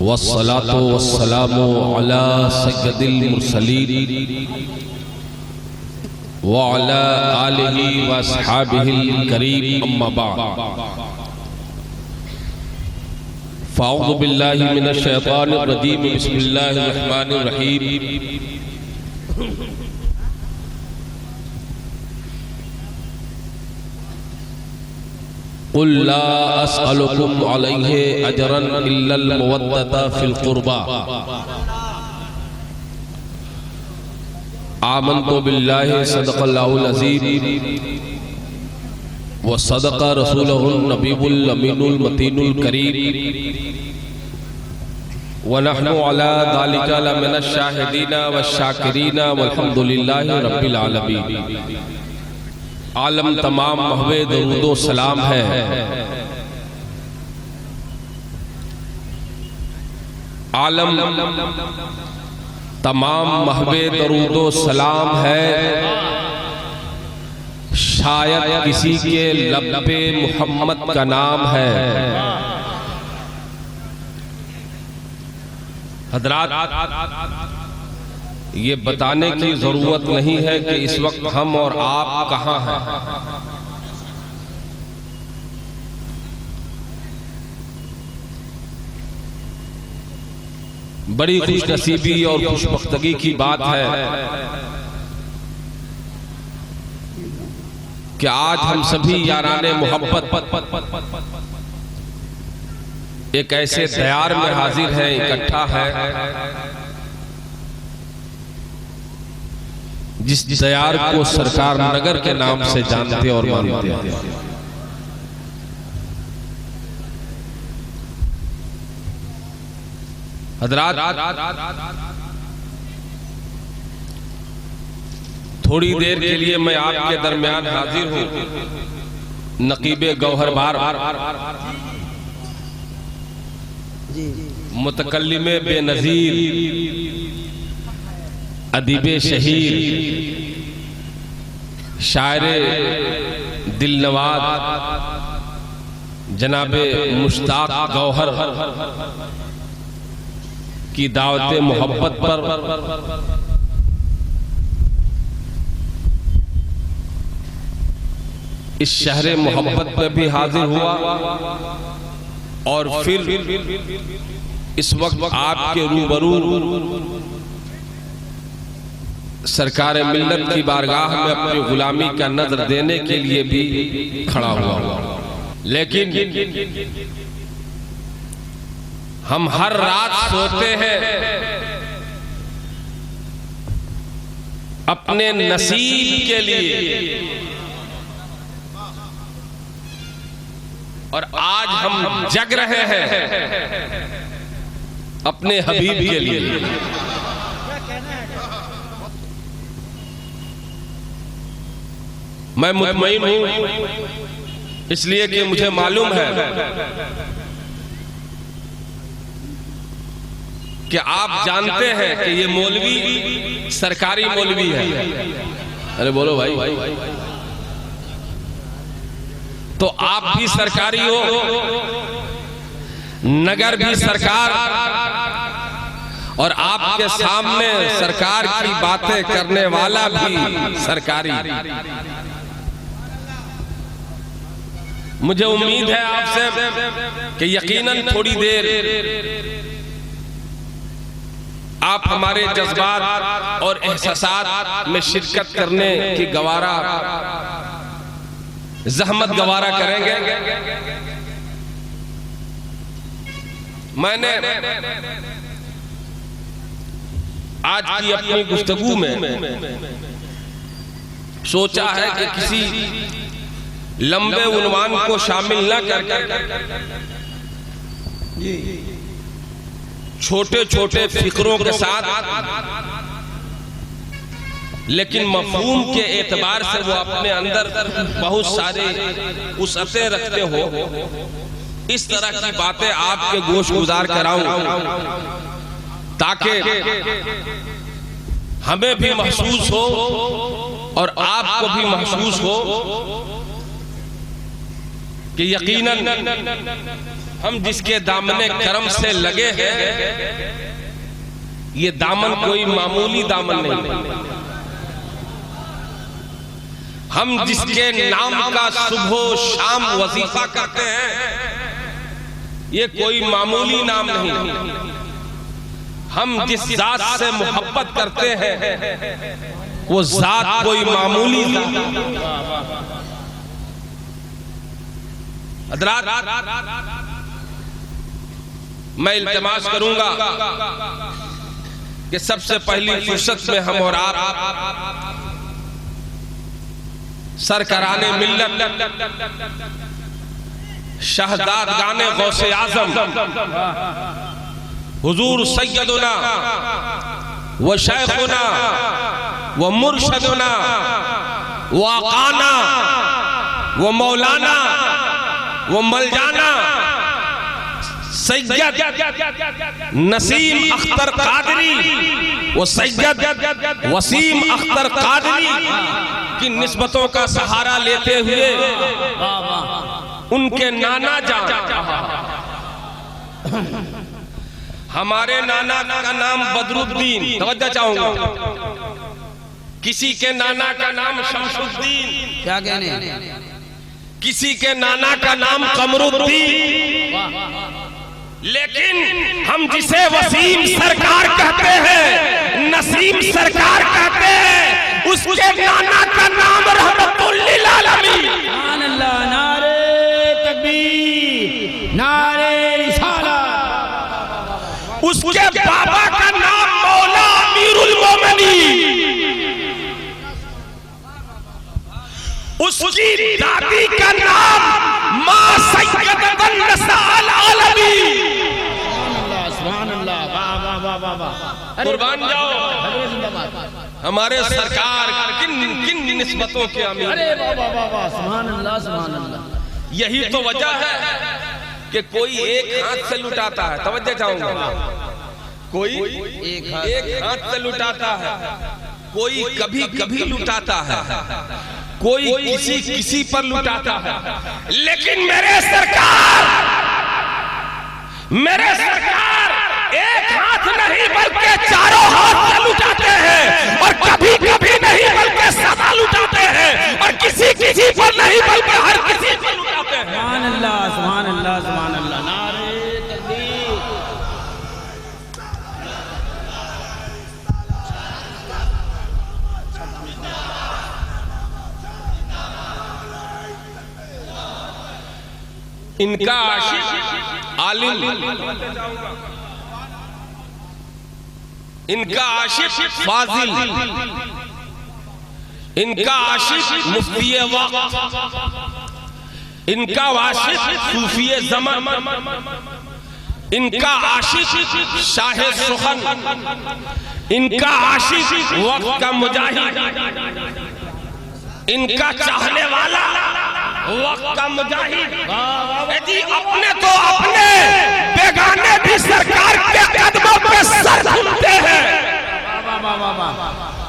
वस्सलातु वस्सलामु अला सय्यदिल मुरसलीन व अला आलिहि व अस्हाबिहिल करीम अम्मा बाद। फ़अऊज़ु बिल्लाहि मिनश शैतानिर रजीम बिस्मिल्लाहिर रहमानिर रहीम। क़ुल ला अस्अलुकुम अलैहि अजरन इल्लल मवद्दता फ़िल क़ुरबा आमन्तु बिल्लाहि सदक़ल्लाहुल अज़ीम व सदक़ रसूलुहुन नबीयुल अमीनुल मतीनुल करीम व नहनु अला ज़ालिका लमिनश शाहिदीना वश्शाकिरीना वल्हम्दुलिल्लाहि रब्बिल आलमीन। आलम तमाम महवे दरूदो सलाम है आलम तमाम महवे दरूदो सलाम है। शायद किसी के लब पे मोहम्मद का नाम है। हज़रात, ये बताने की जरूरत नहीं है कि इस वक्त हम और आप कहां हैं। बड़ी खुशनसीबी और खुशबख्तगी की बात है कि आज हम सभी याराने मोहब्बत एक ऐसे दयार में हाजिर हैं, इकट्ठा है जिस दयार को सरकार नगर के नाम से जानते और मानते हैं। हज़रात, थोड़ी देर के लिए मैं आपके दरमियान हाजिर हूं। नकीबे गौहरबार, मुतकल्लिमे बेनज़ीर, अदीबे शहीर, शायरे दिलनवाज जनाबे मुश्ताक गौहर की दावत मोहब्बत पर इस शहर मोहब्बत में भी हाजिर हुआ और फिर इस वक्त आपके रूबरू सरकार मिल्लत की बारगाह में अपनी गुलामी का नजर देने के लिए भी खड़ा हुआ। लेकिन हम हर रात सोते हैं अपने नसीब के लिए और आज हम जग रहे हैं अपने हबीब के लिए। मैं मुतमईन हूं इसलिए कि मुझे मालूम है कि आप जानते हैं कि ये मौलवी सरकारी मौलवी है। अरे बोलो भाई, तो आप भी सरकारी हो, नगर भी सरकार, और आपके सामने सरकार की बातें करने वाला भी सरकारी। मुझे उम्मीद है आपसे कि यकीनन थोड़ी देर आप हमारे जज्बात और एहसासात में शिरकत करने की गवारा जहमत गवारा करेंगे। मैंने आज की अपनी गुफ्तगू में सोचा है कि किसी लंबे उन्वान को शामिल न कर छोटे छोटे फिक्रों के साथ, लेकिन मफहूम के एतबार से वो अपने अंदर बहुत सारे वसअतें रखते हो, इस तरह की बातें आपके गोश गुजार कराऊं ताकि हमें भी महसूस हो और आपको भी महसूस हो कि यकीनन हम जिसके दामने करम से लगे हैं, ये दामन कोई मामूली दामन नहीं। हम जिसके नाम का सुबह शाम वजीफा करते हैं, ये कोई मामूली नाम नहीं। हम जिस जात से मोहब्बत करते हैं, वो जात कोई मामूली हज़रात, मैं इल्तिमास करूंगा कि सबसे पहली फुर्सत में हम और आप सरकराने मिल्लत शहदाद गाने गौसे आजम हुजूर सैयदुना व शैखुना व मुर्शदुना व आकाना व मौलाना व मलजाना सैयद नसीम अख्तर कादरी व सैयद वसीम अख्तर कादरी की निस्बतों का सहारा लेते हुए उनके नाना जान, हमारे नाना का नाम बदरुद्दीन, तवज्जो चाहूंगा, किसी के नाना का नाम शमसुद्दीन, क्या कहने, किसी के नाना का नाम कमरुद्दीन, लेकिन हम जिसे वसीम सरकार कहते हैं, नसीम सरकार कहते हैं, उसके नाना का नाम रहमतुल लिल आलमीन। सुभान अल्लाह, नारे तकबीर, नारे रिसालत। उसके बाबा का नाम मौला अमीरुल मोमिनीन, उसकी दादी का नाम मां सैयदतुन निसाअल आलमीन। सुभान अल्लाह, वाह वाह वाह वाह वाह, कुर्बान जाओ हमारे सरकार किन किन निस्बतों के अमीर। अरे वाह वाह वाह वाह, सुभान अल्लाह सुभान अल्लाह। यही तो वजह है कि कोई एक हाथ से लुटाता है, तवज्जो चाहूंगा, कोई एक हाथ से लुटाता है, कोई कभी कभी लुटाता है, कोई किसी किसी पर लुटाता है, लेकिन मेरे सरकार एक हाथ नहीं बल्कि चारों हाथ से लुटाते हैं, और कभी कभी नहीं बल्कि सदा लुटाते हैं, और किसी किसी पर नहीं बल्कि हर किसी पर लुटाते हैं। सुभान अल्लाह सुभान अल्लाह सुभान अल्लाह, नारे तकबीर। इनका आशिक आलिम, इनका आशिक फाजिल, इनका आशिक मुफ्ती वक्त, इनका आशिक सूफी ज़मान, इनका आशिक शाह सुखन, इनका आशिक वक्त का मुजाहिद, इनका चाहने वाला वक्त का मुजाहिद। यदि अपने तो अपने बेगाने भी सरकार के कदमों पे सर झुकते हैं,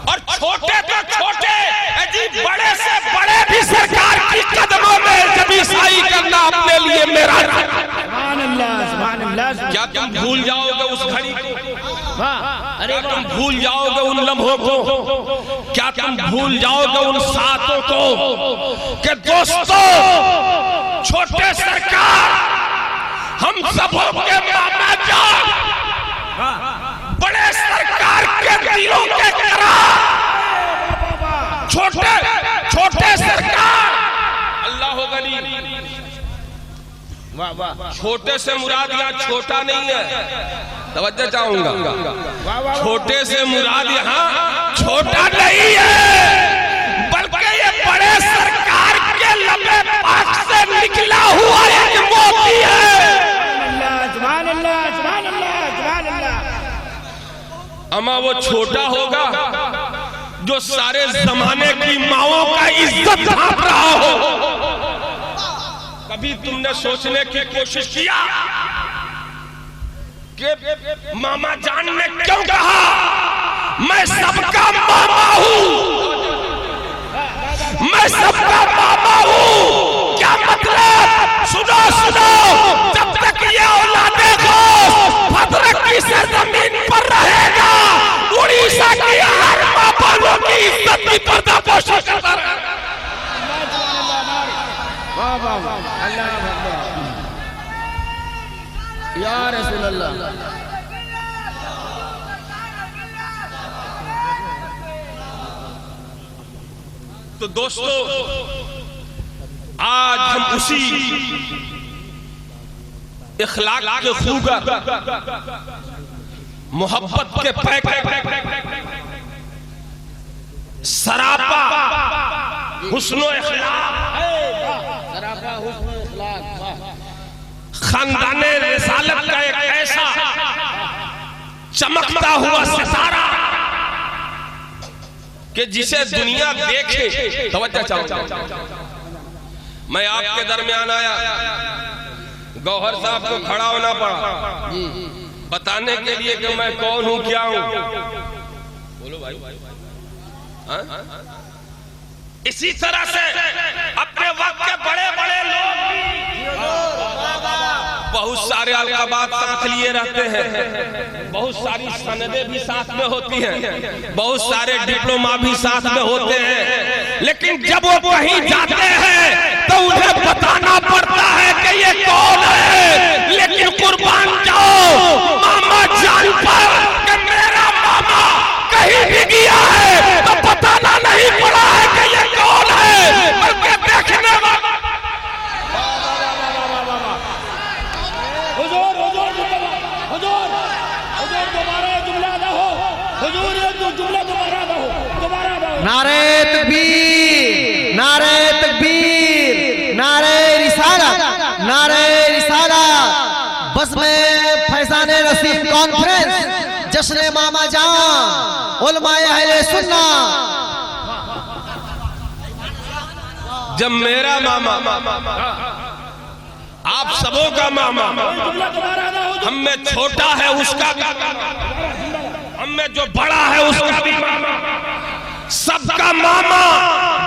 और छोटे तो छोटे यदि बड़े से बड़े भी सरकार की कदमों में जब ईसाई करना अपने लिए मेरा। सुभान अल्लाह सुभान अल्लाह। क्या तुम भूल जाओगे उस घड़ी को? अरे तुम भूल जाओगे उन लम्हों को? क्या तुम भूल जाओगे उन साथों को कि दोस्तों, छोटे सरकार हम सबों के मामा जान, बड़े सरकार के दिलों के करार, छोटे छोटे सरकार अल्लाह गनी। छोटे से मुराद यहाँ छोटा नहीं है, तवज्जो चाहूंगा, छोटे से मुराद यहाँ छोटा नहीं है, बल्कि ये बड़े सरकार के लबे पाक से निकला हुआ एक मोती है। सुभान अल्लाह सुभान अल्लाह सुभान अल्लाह। अमा वो छोटा होगा जो सारे जमाने की माओं का इज्जत ढांप रहा हो। कभी तुमने सोचने की कोशिश किया कि मामा जान ने क्यों कहा मैं सबका मामा हूं, मैं सबका मामा हूं? क्या मतलब? सुनो सुनो, जब तक या रसूल अल्लाह। तो दोस्तों, आज हम उसी इखलाक के खूगर, मोहब्बत के पैकेट, सरापा हुस्नो इखलाक, खानदाने रिसालत का एक ऐसा चमकता हुआ सितारा कि जिसे दुनिया देखे। तवज्जो चाहूंगा, मैं आपके दरमियान आया, गौहर साहब को खड़ा होना पड़ा बताने के लिए कि मैं कौन हूं, क्या हूं। बोलो भाई। इसी तरह से अपने वक्त के बड़े बड़े लोग बहुत सारे अलकाबात साथ लिए रहते हैं, बहुत सारी सनदें भी साथ में होती हैं, बहुत सारे डिप्लोमा भी साथ में होते हैं, लेकिन जब वो कहीं जाते हैं तो उन्हें बताना पड़ता है कि ये कौन है। लेकिन कुर्बान जाओ मामा जान पर कि मेरा मामा कहीं भी गया है तो बताना नहीं पड़ा है कि ये कौन है, बल्कि देखने वाला। नारे तकबीर, नारे तकबीर, नारे रिसालत, नारे रिसालत। बस में फैजाने रसीम कॉन्फ्रेंस, जश्न मामा जान, उलमाए अहले सुन्ना। जब मेरा मामा आप सबों का मामा, हम में छोटा है उसका भी, हम में जो बड़ा है उसका भी मामा, सबका मामा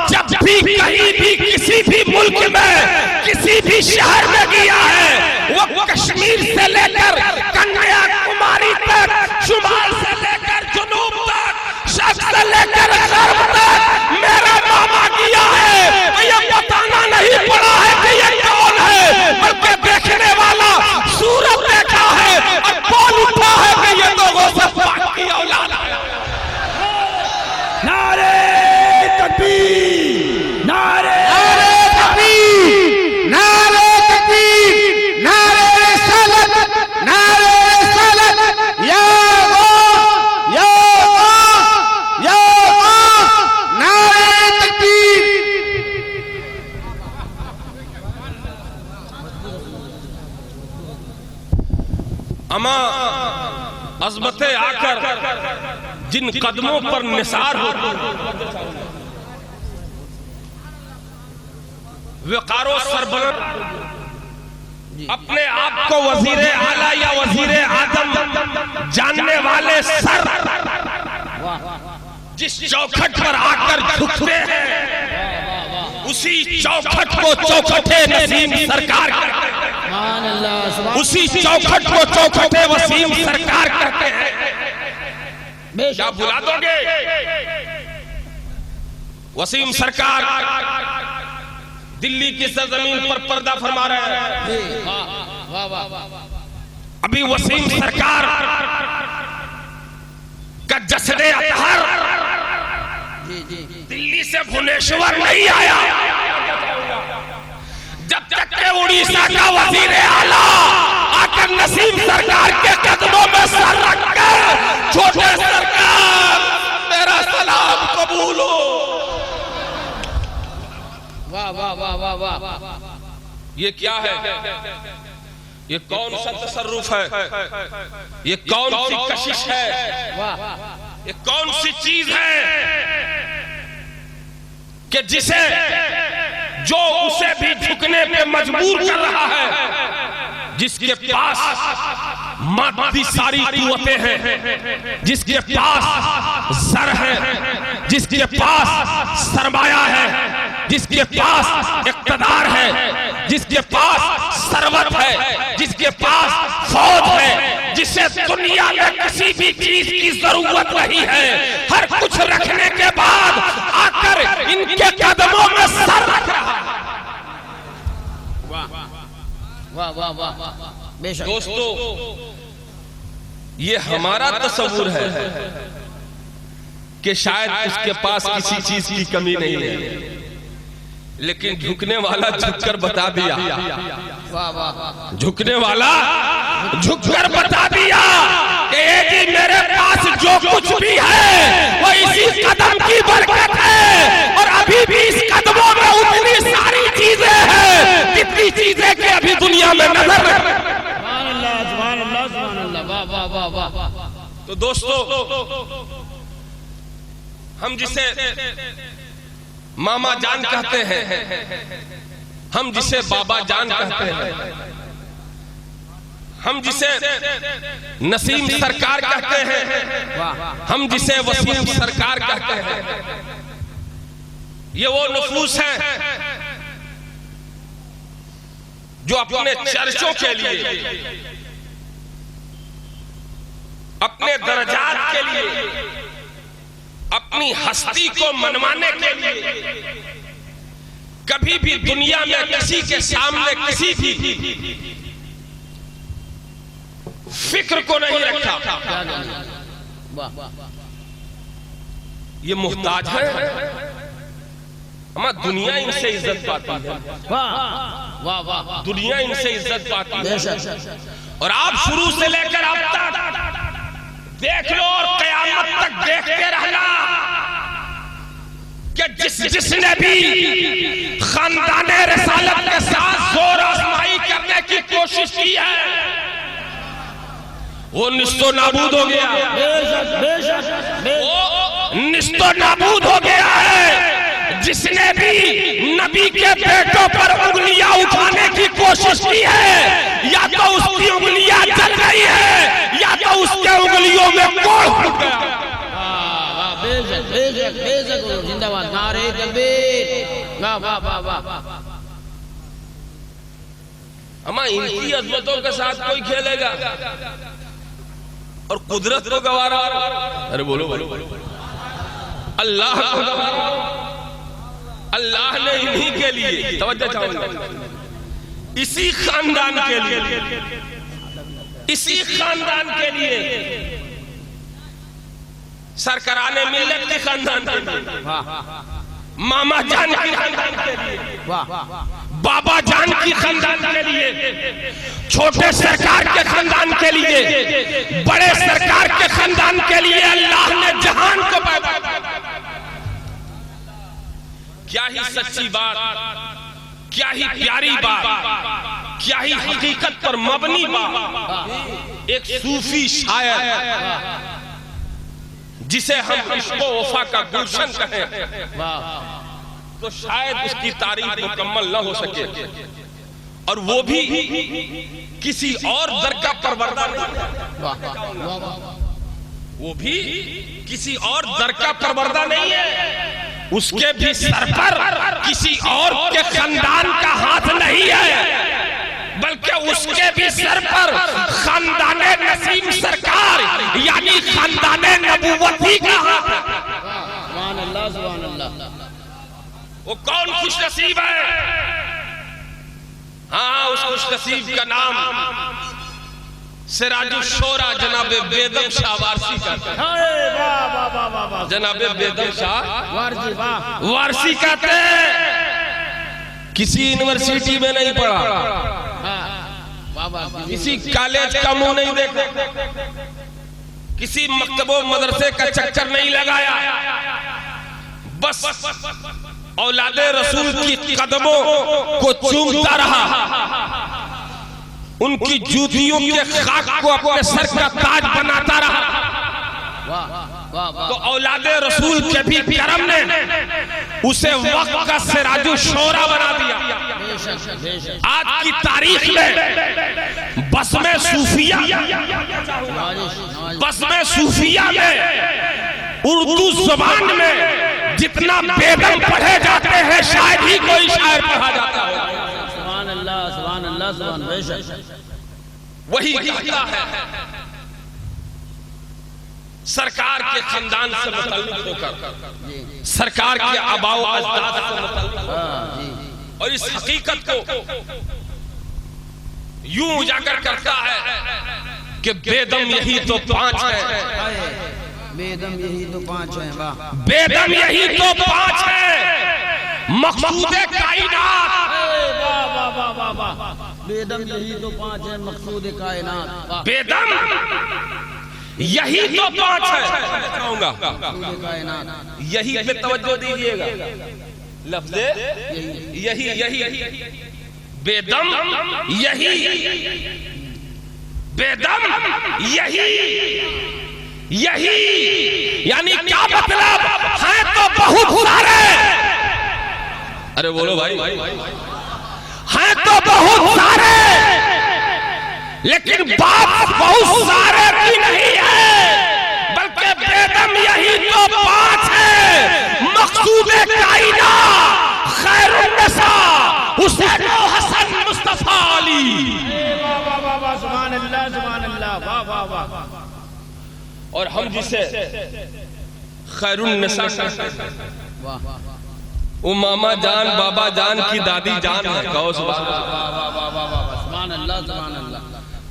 जब भी कहीं भी किसी भी मुल्क में किसी भी शहर में गया है, वो कश्मीर से लेकर कन्याकुमारी तक, शुमाल से लेकर जुनूब तक, शर्क से लेकर गर्ब तक मेरा मामा गया है। ये बताना नहीं पड़ा है कि ये कौन है, बल्कि देखने वाला सूरत देखा है और बोल उठा है कि ये तो गौसे पाक की औलाद है। नारे तकबीर, नारे तकबीर, नारे तकबीर, नारे रिसालत, नारे रिसालत। या अल्लाह, या अल्लाह, या अल्लाह, नारे तकबीर। अमा अज़मतें आकर जिन कदमों पर निसार होती है, वकारो सरबलंद, अपने आप को वजीरे आला या वजीरे आदम जानने वाले सर, जिस चौखट पर आकर झुकते हैं उसी चौखट को चौखटे नसीम सरकार कहते हैं, उसी चौखट को चौखटे वसीम सरकार कहते हैं। क्या भुला दोगे? वसीम सरकार दिल्ली की सरजमीन पर पर्दा फरमा रहे हैं। अभी वसीम सरकार का जश्न अतहर दिल्ली से भुवनेश्वर नहीं आया, जब तक के उड़ीसा का वजीर आला आकर नसीम सरकार के कदमों में सर रखकर, छोटे सरकार मेरा सलाम कबूल हो। वाह वाह वाह वाह वाह। ये क्या है? ये कौन सा तसर्रुफ है? ये कौन सी कशिश है? ये कौन सी चीज है कि जिसे जो उसे भी झुकने पे मजबूर कर रहा है, जिसके पास मादी सारी कुव्वतें हैं, जिसके पास सर है, जिसके पास सरमाया है, जिसके पास इक़्तिदार है, जिसके पास सरवत है, जिसके पास फौज है, जिसे दुनिया में किसी भी चीज की जरूरत नहीं है, हर कुछ रखने के बाद आकर इनके कदमों में सर रख रहा है। वाह वाह वाह वाह। बेशक। दोस्तों, ये हमारा तस्वुर है कि शायद उसके पास किसी चीज की कमी नहीं है, लेकिन झुकने वाला झुककर बता दिया। वाह वाह। झुकने वाला झुककर बता दिया कि ये जी मेरे पास जो कुछ भी है वो इसी कदम की बरकत है, और अभी भी इस कदमों में उतनी सारी चीजें हैं जितनी चीजें कि अभी दुनिया में नजर नहीं। सुभान अल्लाह, सुभान अल्लाह, सुभान अल्लाह। वाह वाह वाह वाह। तो दोस्तों, हम जिसे मामा जान कहते हैं, हम जिसे बाबा जान कहते हैं, हम जिसे नसीम सरकार कहते हैं, हम जिसे वसीम सरकार कहते हैं, ये वो नफूस है जो अपने चर्चों के लिए, अपने दर्जात के लिए, अपनी हस्ती को मनवाने के लिए कभी भी दुनिया में किसी के सामने किसी भी फिक्र को नहीं रखा। ये मुहताज है, हमारी दुनिया इनसे इज्जत पाती है। वाह वाह। दुनिया इनसे इज्जत पाती है। बेशक। और आप शुरू से लेकर अब तक देख लो और कयामत तक देखते रहना कि जिसने भी खानदाने रिसालत के साथ जोर आजमाई करने की कोशिश की है वो निस्तो नाबूद हो गया। बेशक बेशक। वो निस्तो नाबूद हो गया है। जिसने भी नबी के बेटों पर उंगलियां उठाने की कोशिश की है, या तो उसकी उंगलियां जल गई है या तो उसके उंगलियों में कोड़ फूट गया। बेशक बेशक बेशक। जिंदाबाद। नारे तकबीर। वाह वाह वाह वाह। अम्मा, इनकी अजमतों के साथ कोई खेलेगा और कुदरत को गवारा। अरे बोलो बोलो। अल्लाह को गवारा। अल्लाह ने इन्हीं के लिए, तवज्जो चाहूंगा, इसी खानदान के लिए, इसी खानदान के लिए, सरकराने मिल्लत के खानदान के लिए, मामा जान की खानदान के लिए, बाबा जान की खानदान के लिए, छोटे सरकार के खानदान के लिए, बड़े सरकार के खानदान के लिए अल्लाह ने जहान को पैदा किया। क्या ही सच्ची बात, क्या ही प्यारी बात, क्या ही हकीकत पर मबनी बात। एक सूफी शायर जिसे हम इश्क़ व वफा का गुलशन कहें, तो शायद उसकी तारीफ मुकम्मल न हो सके, और वो भी किसी और दर का परवरदा नहीं, वो भी किसी और दर का परवरदा नहीं है। उसके भी सर पर किसी और के खानदान का हाथ नहीं है, बल्कि उसके भी सर पर खानदाने नसीम सरकार यानी खानदाने नबूवती का हाथ है। सुभान अल्लाह, सुभान अल्लाह। वो कौन खुश नसीब है? हाँ, उस खुश नसीब का नाम सिराजुल शोरा जनाब बेदम शाह वारसी कहते हैं। जनाब बेदम शाह वारसी कहते हैं। किसी यूनिवर्सिटी में नहीं पढ़ा, किसी कॉलेज का मुंह नहीं देखा, किसी मकतबो मदरसे का चक्कर नहीं लगाया, बस औलादे रसूल की कदमों को चूमता रहा, उनकी जूतियों के खाक को अपने सर का ताज बनाता रहा। तो औलादे रसूल के भी करम ने उसे वक्त का सिराजुल शोरा बना दिया। आज की तारीख में बस में सूफिया, बस में सूफिया में उर्दू जुबान में जितना बेदम पढ़े जाते हैं शायद ही कोई शायर पढ़ा जाता है। सुभान अल्लाह, सुभान अल्लाह, सुभान। बेशक। वही कहता है सरकार के खानदान से मुतल्लिक होकर, सरकार के आबाओ अजदाद से मुतल्लिक, और इस हकीकत को यूं उजागर करता है कि बेदम यही तो 5 है, बेदम यही तो 5 है। वाह, बेदम यही तो 5 है, मकसूदे कायनात। वाह वाह वाह वाह वाह, बेदम यही तो 5 है, मकसूद कायनात। वाह, बेदम यही तो 5 है। कहूंगा मकसूद कायनात। यही पे तवज्जो दीजिएगा, लफ्ज़ यही यही, बेदम यही, बेदम यही यही, यानी क्या मतलब है? तो बहुत सारे, अरे बोलो भाई, हैं तो बहुत सारे, लेकिन बात बहुत सारे की नहीं है, बल्कि बेदम यही तो 5 है, मकसूद कायनात, खैरुन्निसा, हुसैन हसन मुस्तफा अली। वाह वाह वाह वाह, सुभान अल्लाह सुभान अल्लाह, वाह वाह वाह। और हम जिसे खैरुन्निसा वाह, वो मामा जान बाबा जान की दादी जान है, कहो सुभान अल्लाह। सुभान अल्लाह सुभान अल्लाह।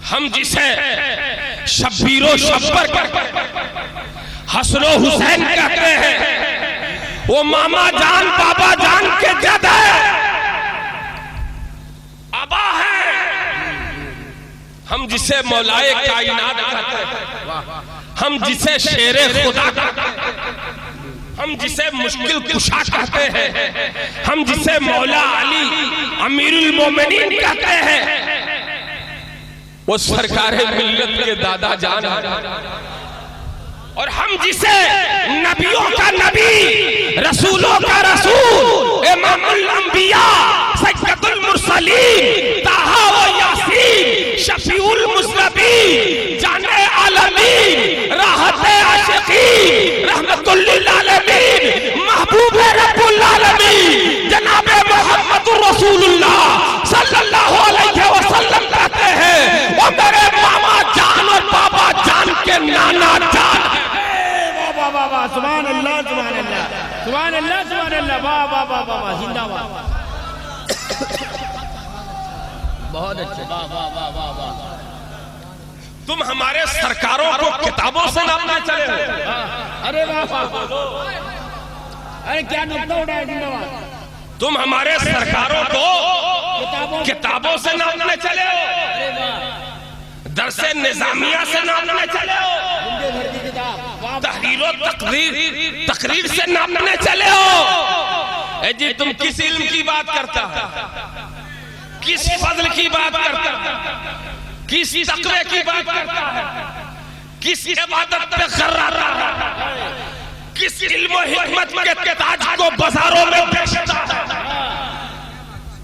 हम जिसे शब्बीरो शब्बर हसनो हुसैन कहते हैं, वो मामा जान बाबा जान के जद है, अबा है। हम जिसे मौलाए कायनात कहते हैं, हम जिसे शेरे खुदा कहते हैं, हम जिसे मुश्किल कुशा कहते हैं, हम जिसे मौला अली अमीरुल मोमिनीन कहते हैं, वो सरकारे मिल्लत के दादा जान है। और हम जिसे नबियों का नबी, रसूलों का रसूल, इमामुल अंबिया, सैयदुल मुरसलीन, ताहा व यासीन, शफीउल मुज़नबीन, जाने आलमीन, राहते आशिकीन, रहमतुल लिल आलमीन, महबूबे रब्बुल आलमीन, जनाबे मुहम्मदुर रसूलुल्लाह सल्लल्लाहु अलैहि वसल्लम कहते हैं, वो मेरे मामा जान और बाबा जान के नाना जान। वाह वाह वाह, सुभान अल्लाह सुभान अल्लाह, सुभान अल्लाह सुभान अल्लाह, वाह वाह वाह वाह वाह, जिंदाबाद। बहुत अच्छे, वाह वाह वाह वाह वाह। तुम हमारे सरकारों को किताबों से नापना चले हो। अरे वाह वाह, अरे क्या नुक्ता उठाया, जिंदाबाद। तुम हमारे सरकारों को किताबों से नापने चले हो, अरे वाह, दरसे निजामिया से नापने चले हो, जिंदे भरती किताब, वाह तहरीरो तकरीर से नापने चले हो। ए जी, तुम किस इल्म की बात करता है, किस फजल की बात करता है, किस तकवे की बात करता है, किस इबादत पे खर्राता है, किस इल्म और हिकमत के ताज को बाजारों में बेचता है।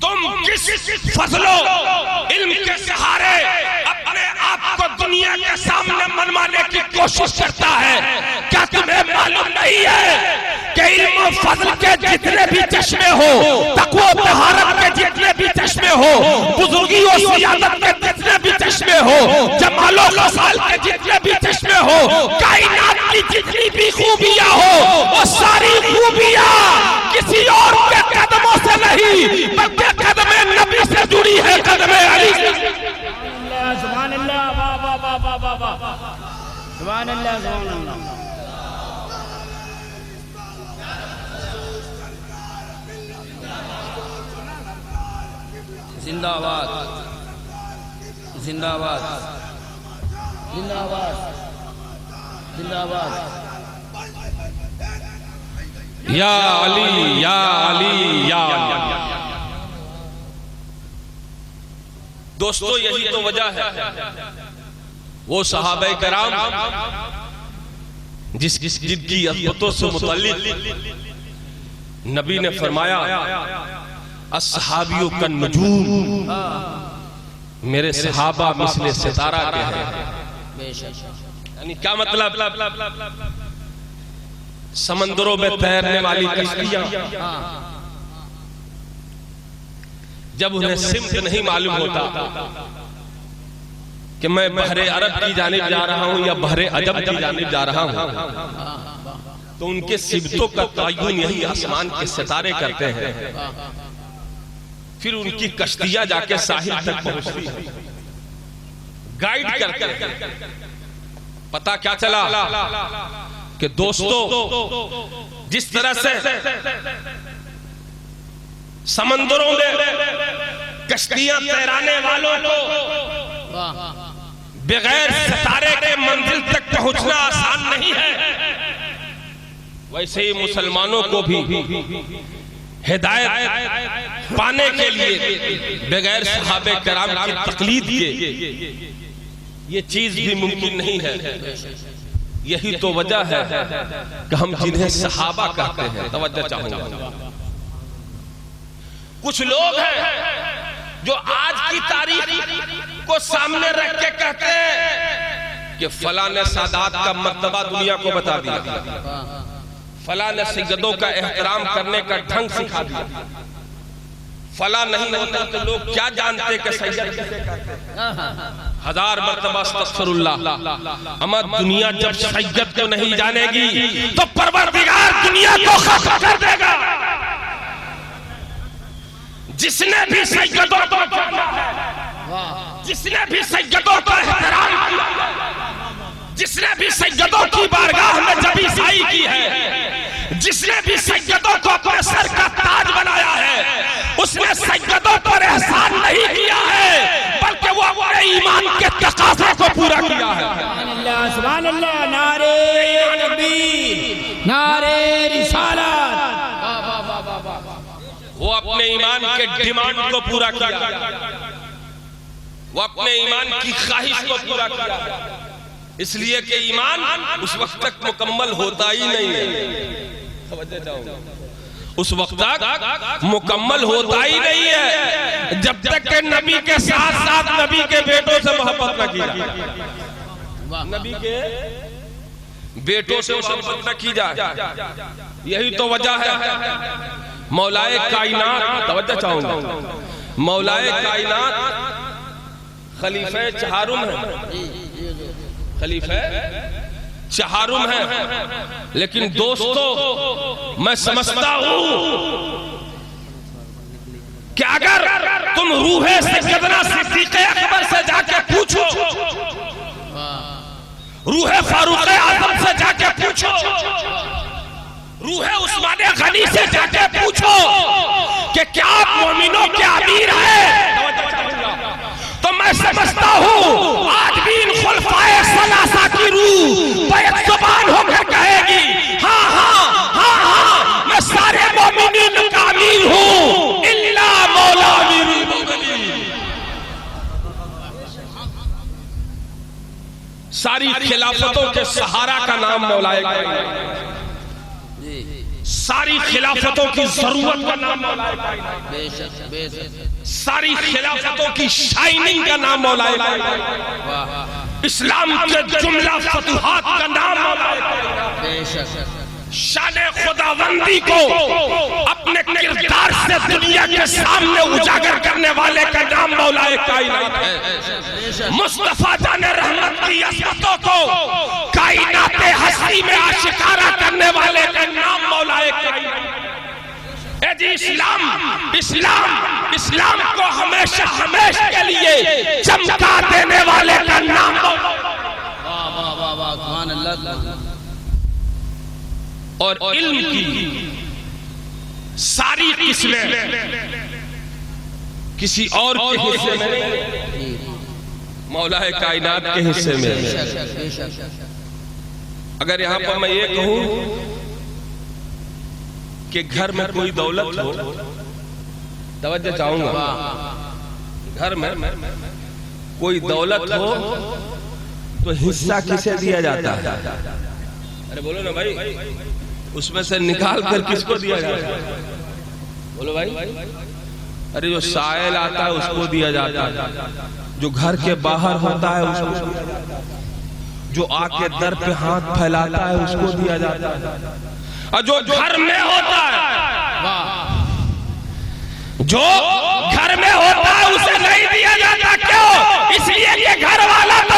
तुम किस फजलो इल्म के सहारे अपने आप को दुनिया के सामने मनवाने की कोशिश करता है? क्या तुम्हें मालूम नहीं है कि इल्म और फजल के जितने भी चश्मे हो, तकवा तहारत के जितने भी चश्मे हो, बुजुर्गी और सियादत के जितने भी चश्मे हो, जमालो खसाल के जितने भी चश्मे हो, कायनात की जितनी भी खूबियां हो, वो सारी खूबियां किसी और के कदमों से नहीं, बल्कि कदमे नबी से जुड़ी है, कदमे अली से। सुभान अल्लाह, वाह वाह वाह वाह वाह वाह, सुभान अल्लाह सुभान अल्लाह। जिंदाबाद जिंदाबाद जिंदाबाद जिंदाबाद। या अली या अली या अली। दोस्तों, यही तो वजह है वो सहाबे कराम जिनकी अज़मतों से मुतल्लिक़ नबी ने फरमाया, अस्सहाबियों का नजूम, मेरे सहाबा मिसले सितारा के हैं। यानी क्या मतलब? समंदरों में तैरने वाली कश्तियां जब उन्हें सिमत नहीं मालूम होता कि मैं बहरे अरब की जानिब जा रहा हूं या बहरे अजब की जानिब जा रहा हूं, तो उनके सिबतों का तयन यही आसमान के सितारे करते हैं। फिर उनकी कश्तियां जाके साहिल तक पहुंचती हैं। गाइड करते हैं। पता क्या चला कि दोस्तों, जिस तरह से समंदरों में कश्तियां तैराने वालों को बगैर सितारे के मंजिल तक पहुंचना आसान नहीं है, वैसे ही मुसलमानों को भी हिदायत पाने के लिए बगैर सहाबे कराम की तकलीद के ये चीज भी मुमकिन नहीं है। यही तो वजह है कि हम जिन्हें सहाबा कहते हैं। तवज्जो चाहूंगा, कुछ लोग हैं जो आज की तारीख को सामने रख के कहते हैं कि फला ने सादात का मर्तबा दुनिया को बता दिया, फला ने सैयदों का एहतराम करने का ढंग सिखा दिया, फला नहीं होता तो लोग क्या जानते कि सैयद किसे कहते हैं। हजार मर्तबा अस्तगफिरुल्लाह। अमा दुनिया जब सैयद को नहीं जानेगी तो परवरदिगार दुनिया को खत्म कर देगा। जिसने भी सैयदों को जाना है, जिसने भी सैयदों का एहतराम किया, जिसने भी सैयदों की बारगाह में जबी साई की है, जिसने भी सैयदों को अपने सर का ताज बनाया है, उसने सैयदों पर एहसान नहीं किया है, बल्कि वो अपने ईमान के तकाज़े को पूरा किया है। सुभान अल्लाह, नारे तकबीर, नारे रिसालत। वो अपने ईमान के डिमांड को पूरा किया, वो अपने ईमान की ख्वाहिश को पूरा किया, इसलिए कि ईमान उस वक्त तक मुकम्मल होता ही नहीं है। उस वक्त तक मुकम्मल होता ही नहीं है जब तक के नबी के साथ साथ नबी के बेटों से मोहब्बत न की जाए, नबी के बेटों से मोहब्बत न की जाए। यही तो वजह है मौलाए कायनात, तवज्जो चाहूंगा, मौलाए कायनात खलीफे चहारुम है, खलीफे चहारुम है। लेकिन दोस्तों, मैं समझता हूं कि अगर तुम रूहे सैयदना सिद्दीक़ अकबर से जाके पूछो, रूहे फारूक आज़म से जाके पूछो, रूहे उस्मान गनी से जाके पूछो कि क्या आप मोमिनों के अमीर हैं, तो मैं समझता हूं आज भी इन खुलफाए सलासा की रूह बैत ज़ुबान होकर कहेगी, हाँ हाँ हाँ हाँ, मैं सारे मोमिनीन का अमीर हूं, इल्ला मौला अमीरुल मोमिनीन। सारी खिलाफतों के सहारा का नाम मौलाए कायनात, सारी खिलाफतों की जरूरत का नाम मौलाए कायनात, सारी खिलाफतों की शाइनिंग का नाम मौलाए कायनात, इस्लाम के जुमला फतूहात का नाम मौलाए कायनात, शान खुदावंदी को अपने किरदार से दुनिया के सामने उजागर करने वाले का नाम मौलाए कायनात है। मुस्तफा जाने रहमत की असमतों को कायनात हस्ती में आशिकारा करने वाले का नाम मौलाए कायनात है। जी इस्लाम, इस्लाम, इस्लाम को हमेशा हमेशा के लिए चमका देने वाले का नाम। और इल्म की सारी किस्में किसी और के हिस्से में, मौलाए कायनात के हिस्से में। अगर यहां पर मैं ये कहूं कि घर में कोई दौलत हो, तवज्जो चाहूंगा, घर में कोई दौलत हो तो हिस्सा किसे दिया जाता है? अरे बोलो ना भाई, उसमें से निकाल कर किसको दिया जाता है? बोलो भाई। अरे जो साइल आता है उसको दिया जाता है, जो घर के बाहर होता है उसको, जो आके दर पे हाथ फैलाता है उसको दिया जाता है, और जो घर में होता है, जो घर में होता है उसे नहीं दिया जाता। क्यों? इसलिए कि घर वाला तो